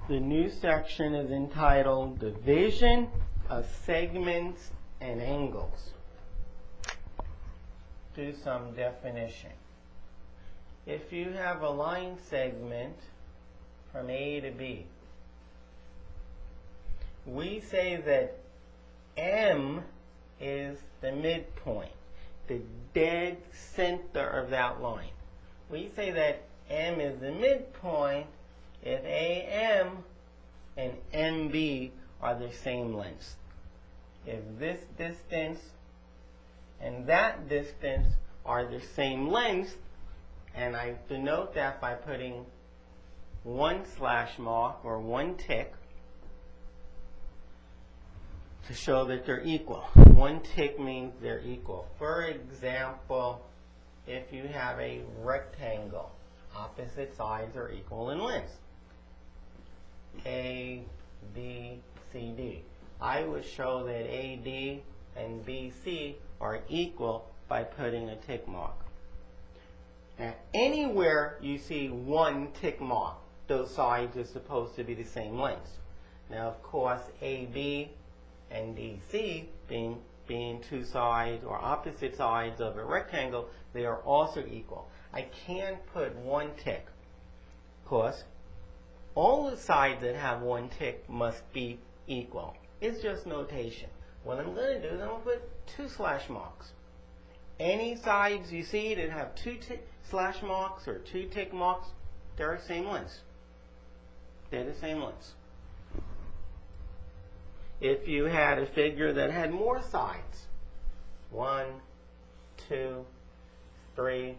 The new section is entitled Division of Segments and Angles. Do some definition. If you have a line segment from A to B, we say that M is the midpoint, the dead center of that line. We say that M is the midpoint if AM and MB are the same length. If this distance and that distance are the same length, and I denote that by putting one slash mark or one tick to show that they're equal. One tick means they're equal. For example, if you have a rectangle, opposite sides are equal in length. A, B, C, D. I would show that AD and BC are equal by putting a tick mark. Now, anywhere you see one tick mark, those sides are supposed to be the same length. Now, of course, AB and DC being two sides or opposite sides of a rectangle, they are also equal. I can put one tick. Of course, all the sides that have one tick must be equal. It's just notation. What I'm going to do is I'm going to put two slash marks. Any sides you see that have two slash marks or two tick marks, they're the same length. They're the same length. If you had a figure that had more sides, 1, 2, 3,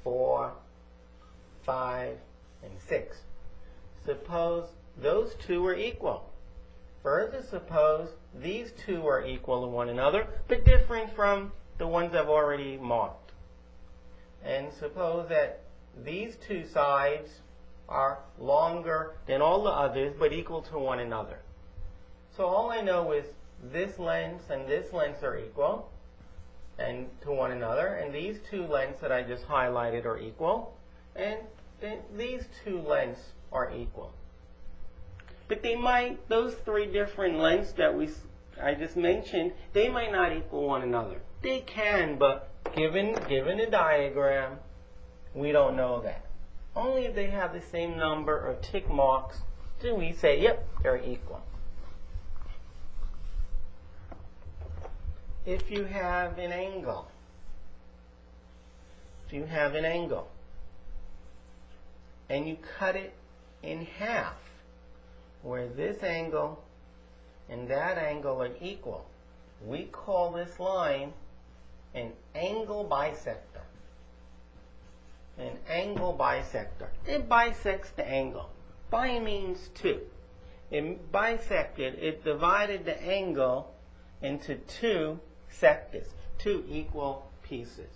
4, 5, and 6. Suppose those two are equal. Further, suppose these two are equal to one another, but different from the ones I've already marked. And suppose that these two sides are longer than all the others, but equal to one another. So all I know is this length and this length are equal and to one another, and these two lengths that I just highlighted are equal, and then these two lengths are equal. But they might, those three different lengths that I just mentioned, they might not equal one another. They can, but given the diagram, we don't know that. Only if they have the same number of tick marks do we say, yep, they're equal. If you have an angle, and you cut it in half, where this angle and that angle are equal, we call this line an angle bisector. An angle bisector. It bisects the angle. Bi means two. It bisected, it divided the angle into two sectors, two equal pieces.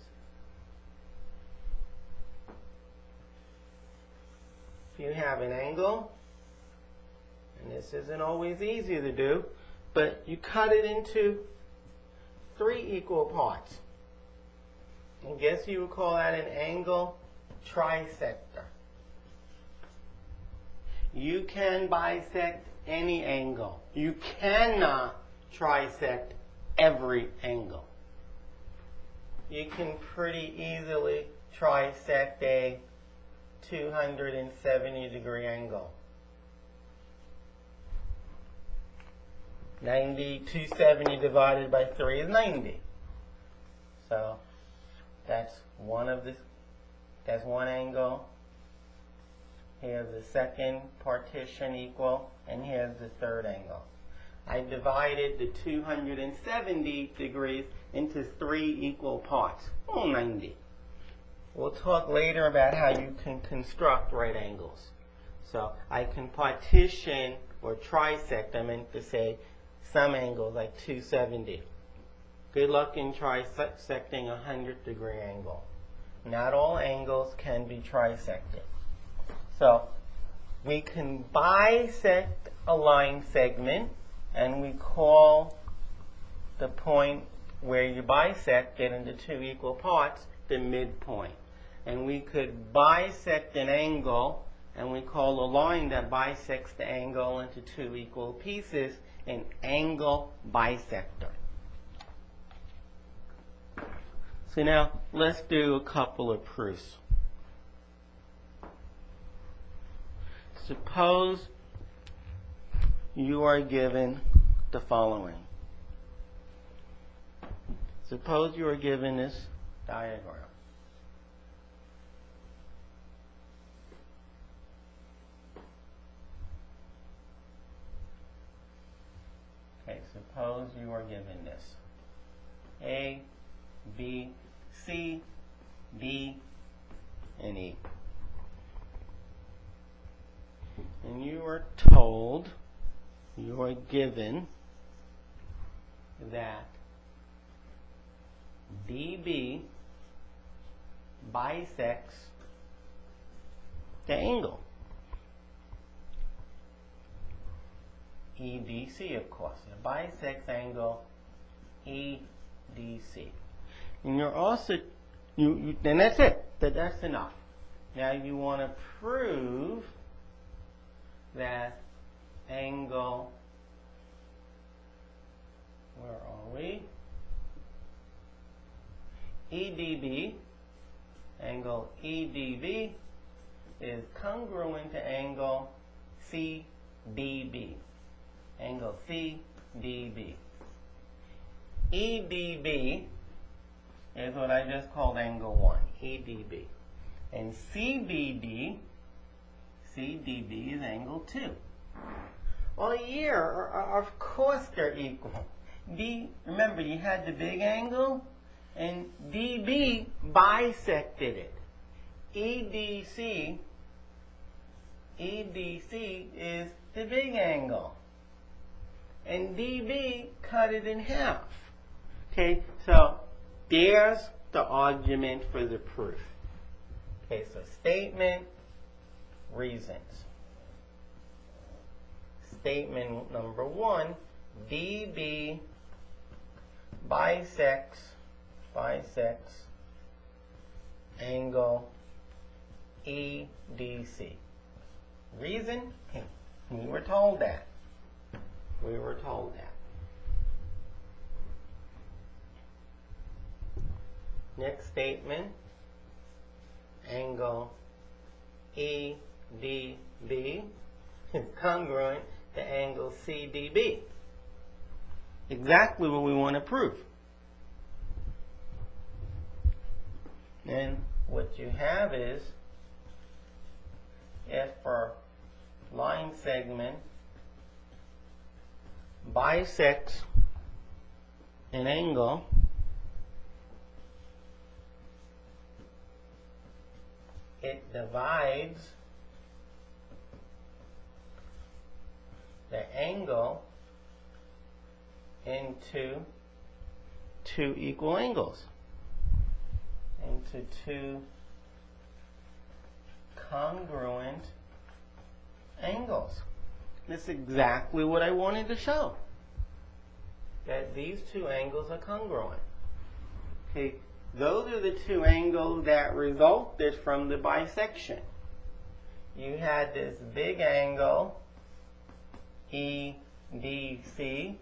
If you have an angle, and this isn't always easy to do, but you cut it into three equal parts. I guess you would call that an angle trisector. You can bisect any angle. You cannot trisect every angle. You can pretty easily trisect a 270-degree angle. 270 divided by 3 is 90. So that's one angle. Here's the second partition equal, and here's the third angle. I divided the 270 degrees into three equal parts, 90. We'll talk later about how you can construct right angles. So I can partition or trisect, I meant to say, some angles like 270. Good luck in trisecting a 100-degree angle. Not all angles can be trisected. So we can bisect a line segment, and we call the point where you bisect it into two equal parts the midpoint. And we could bisect an angle and we call a line that bisects the angle into two equal pieces an angle bisector. So now let's do a couple of proofs. Suppose you are given the following. Suppose you are given this diagram. Okay, suppose you are given this. A, B, C, D, and E. And you are told, you are given that DB bisects the angle. EDC, of course. It bisects angle EDC. And you're also, and that's it. That's enough. Now you want to prove that angle, where are we? EDB, angle EDB is congruent to angle CDB. Angle CDB. EDB is what I just called angle 1, EDB. And CDB is angle 2. Well, here, of course they're equal. Remember, you had the big angle, and DB bisected it. EDC is the big angle. And DB cut it in half. Okay, so there's the argument for the proof. Okay, so statement, reasons. Statement number 1, DB bisects angle EDC. Reason? We were told that. We were told that. Next statement, angle EDB is congruent to angle CDB. Exactly what we want to prove. And what you have is, if our line segment bisects an angle, it divides the angle into two equal angles, into two congruent angles. That's exactly what I wanted to show, that these two angles are congruent. Okay, those are the two angles that resulted from the bisection. You had this big angle, EDC,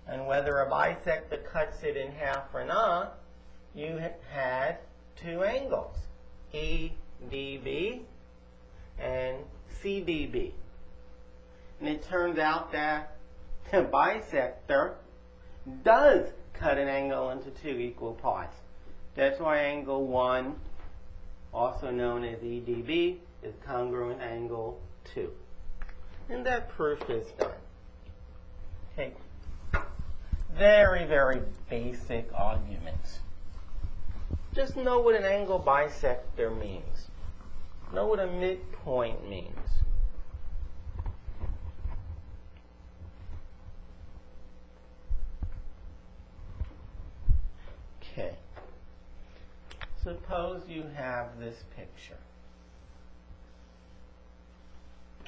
and whether a bisector cuts it in half or not, you had two angles, EDB and CDB. And it turns out that the bisector does cut an angle into two equal parts. That's why angle 1, also known as EDB, is congruent to angle 2. And that proof is done. Okay. Very, very basic arguments. Just know what an angle bisector means. Know what a midpoint means. Okay. Suppose you have this picture.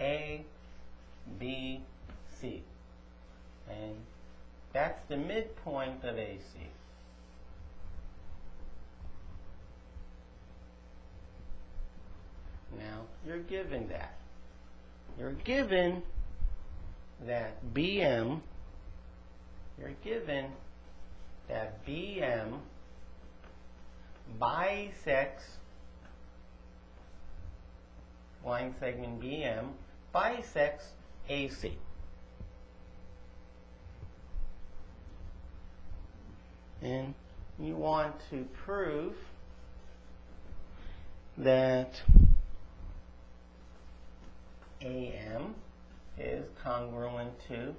A, B, C. And that's the midpoint of AC. Now, you're given that. you're given that BM bisects line segment BM bisects AC. And you want to prove that AM is congruent to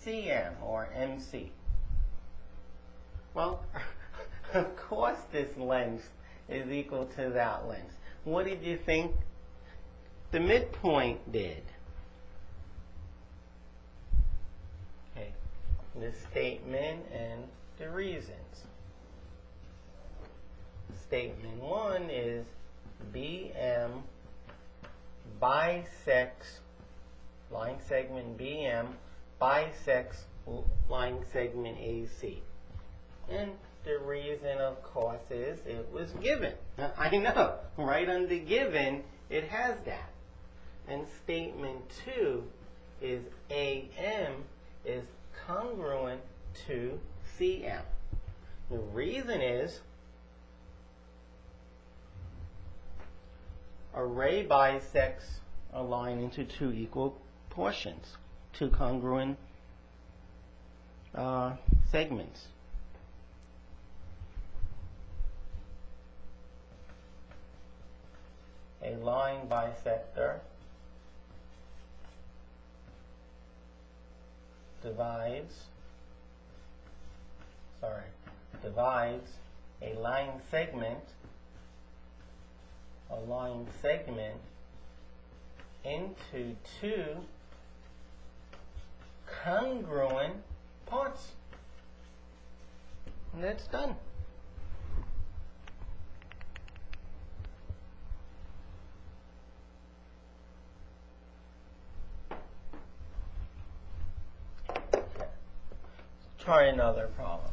CM or MC. Well, of course this length is equal to that length. What did you think the midpoint did? Okay, the statement and the reasons. Statement 1 is BM bisects line segment BM bisects line segment AC. And the reason, of course, is it was given. I know, right under given, it has that. And statement 2 is AM is congruent to CM. The reason is a ray bisects a line into two equal portions, two congruent segments. A line bisector divides a line segment into two congruent parts. And that's done. Okay. Try another problem.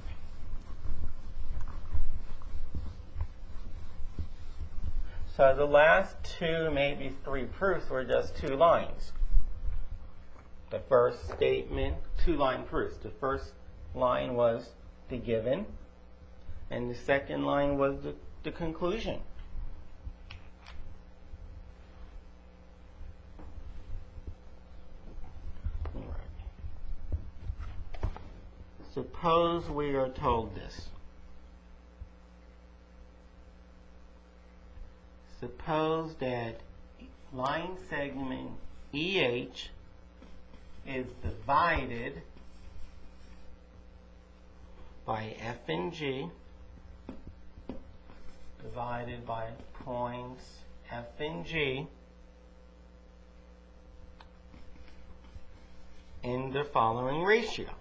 So the last two, maybe three proofs were just two lines. The first statement, two-line proofs. The first line was the given, and the second line was the conclusion. All right. Suppose we are told this. Suppose that line segment EH is divided by F and G, divided by points F and G in the following ratio.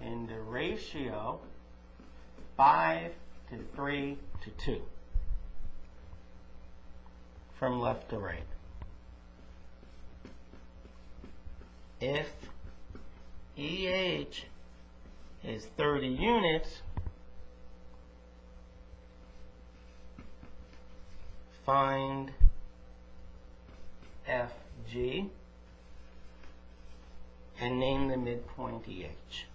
In the ratio 5 to 3 to 2. From left to right. If EH is 30 units, find FG and name the midpoint EH.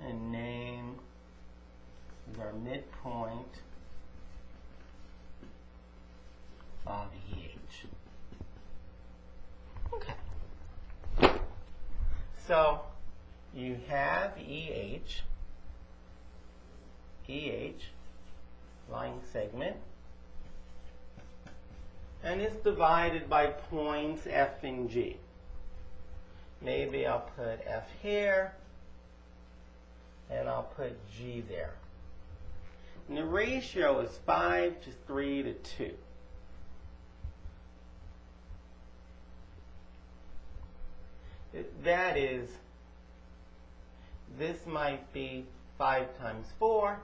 And name your midpoint of EH. Okay. So you have EH, line segment, and it's divided by points F and G. Maybe I'll put F here, and I'll put G there. And the ratio is 5 to 3 to 2. That is, this might be 5 times 4.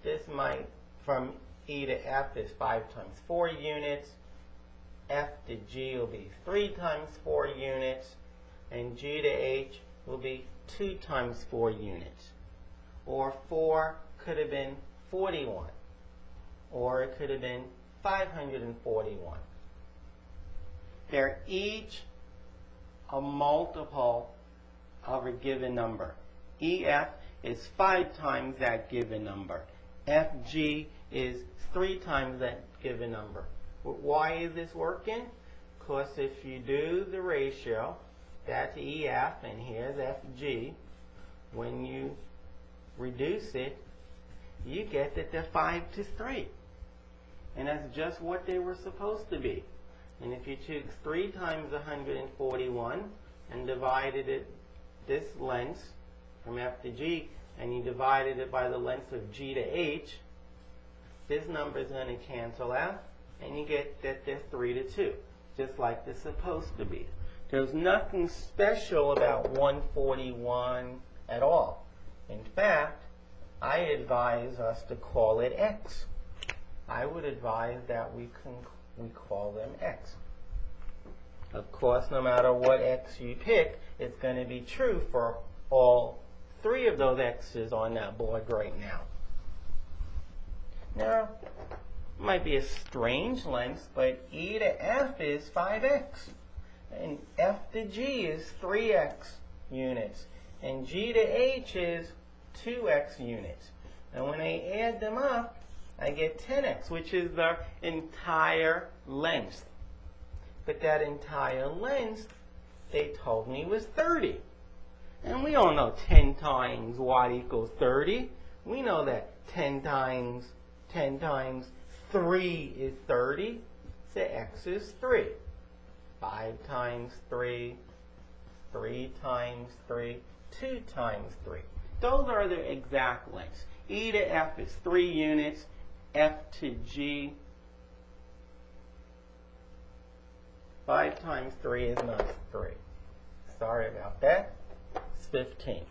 This might, from E to F is 5 times 4 units. F to G will be 3 times 4 units. And G to H will be 2 times 4 units. Or 4 could have been 41. Or it could have been 541. They're each a multiple of a given number. EF is 5 times that given number. FG is 3 times that given number. Why is this working? Because if you do the ratio, that's EF and here's FG. When you reduce it, you get that they're 5 to 3. And that's just what they were supposed to be. And if you took 3 times 141 and divided it this length from F to G, and you divided it by the length of G to H, this number is going to cancel out, and you get that they're 3 to 2, just like they're supposed to be. There's nothing special about 141 at all. In fact, I advise us to call it X. I would advise that we call them X. Of course, no matter what X you pick, it's going to be true for all 3 of those X's on that board right now. Now, it might be a strange length, but E to F is 5X. And F to G is 3X units. And G to H is 2X units. And when I add them up, I get 10X, which is the entire length. But that entire length, they told me, was 30. And we all know 10 times y equals 30. We know that 10 times 3 is 30. So X is 3. 5 times 3, 3 times 3, 2 times 3. Those are the exact lengths. E to F is 3 units. F to G, 5 times 3 is not 3. Sorry about that. It's 15.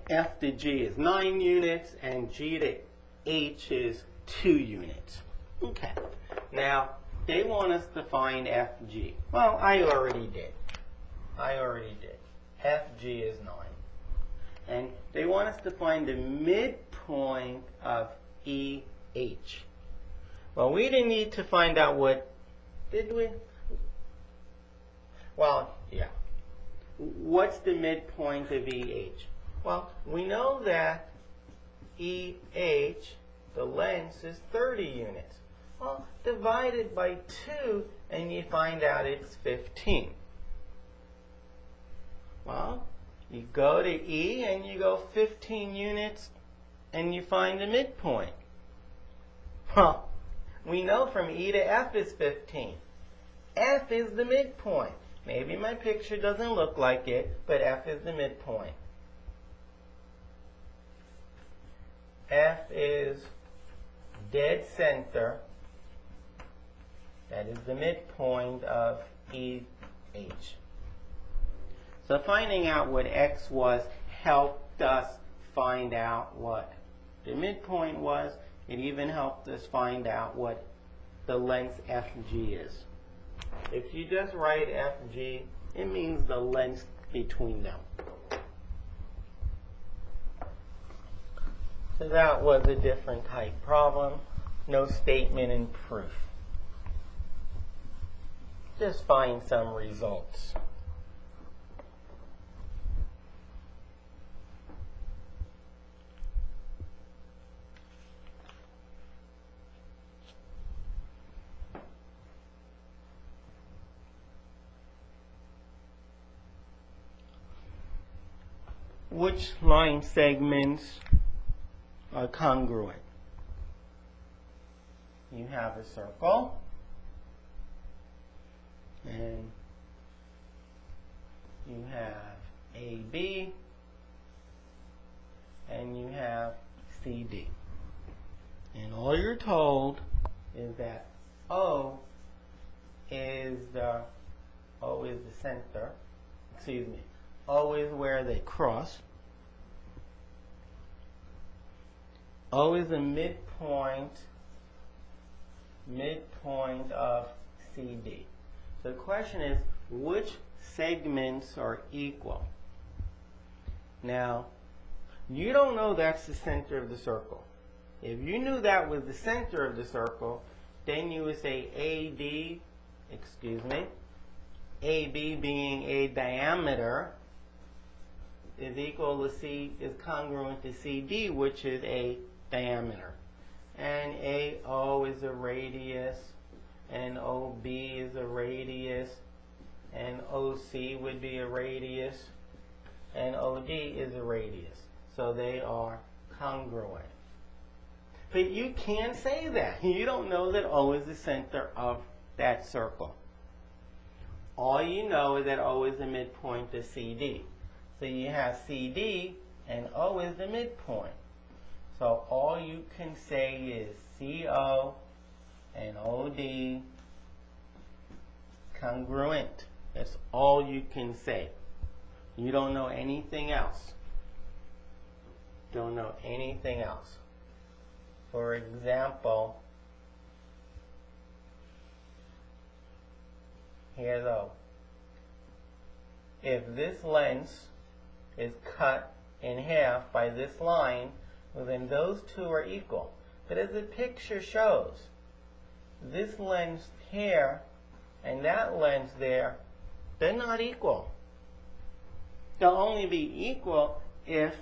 F to G is 9 units, and G to H is 2 units. Okay. Now, they want us to find FG. Well, I already did. FG is 9. And they want us to find the midpoint of EH. Well, we didn't need to find out what, did we? Well, yeah. What's the midpoint of EH? Well, we know that EH, the length, is 30 units. Well, divide it by 2 and you find out it's 15. Well, you go to E and you go 15 units and you find the midpoint. Well, we know from E to F is 15. F is the midpoint. Maybe my picture doesn't look like it, but F is the midpoint. F is dead center. That is the midpoint of EH. So finding out what X was helped us find out what the midpoint was. It even helped us find out what the length FG is. If you just write FG, it means the length between them. So that was a different type problem. No statement in proof. Just find some results. Which line segments are congruent? You have a circle, and you have AB, and you have CD. And all you're told is that O is the center, O is where they cross. O is the midpoint of CD. So the question is, which segments are equal? Now, you don't know that's the center of the circle. If you knew that was the center of the circle, then you would say AB being a diameter is equal to is congruent to CD, which is a diameter. And AO is a radius, and OB is a radius, and OC would be a radius, and OD is a radius. So they are congruent. But you can't say that. You don't know that O is the center of that circle. All you know is that O is the midpoint to CD. So you have CD and O is the midpoint. So all you can say is CO and OD congruent. That's all you can say. You don't know anything else. Don't know anything else. For example, here's O. If this lens is cut in half by this line, well, then those two are equal. But as the picture shows, this lens here and that lens there, they're not equal. They'll only be equal if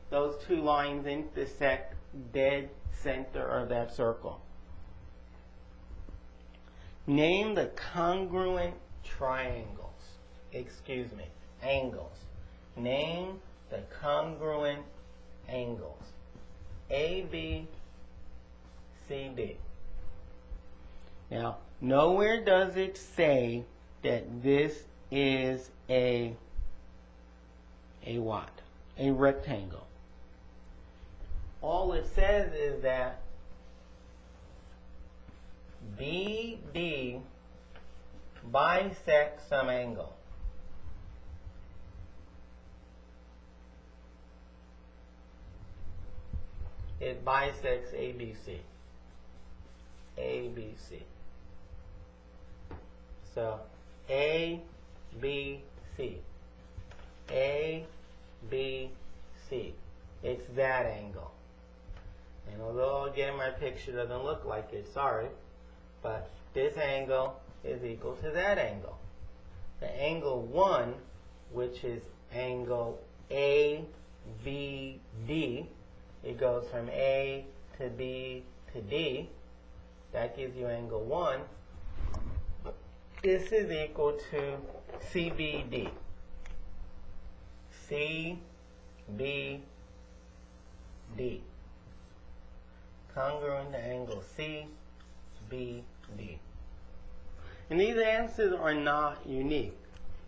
those two lines intersect dead center of that circle. Name the congruent angles. Name the congruent angles. AB, CD. Now, nowhere does it say that this is a what? A rectangle. All it says is that BD bisects some angle. It bisects ABC. ABC. So ABC. ABC. It's that angle. And although again my picture doesn't look like it, sorry, but this angle is equal to that angle. The angle 1, which is angle ABD, it goes from A to B to D. That gives you angle 1. This is equal to CBD. CBD. Congruent to angle CBD. And these answers are not unique.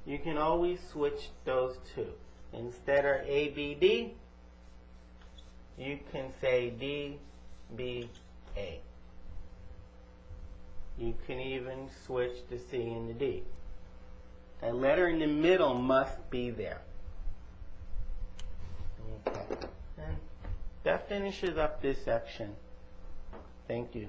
You can always switch those two. Instead of ABD, you can say DBA. You can even switch the C and the D. That letter in the middle must be there. Okay. And that finishes up this section. Thank you.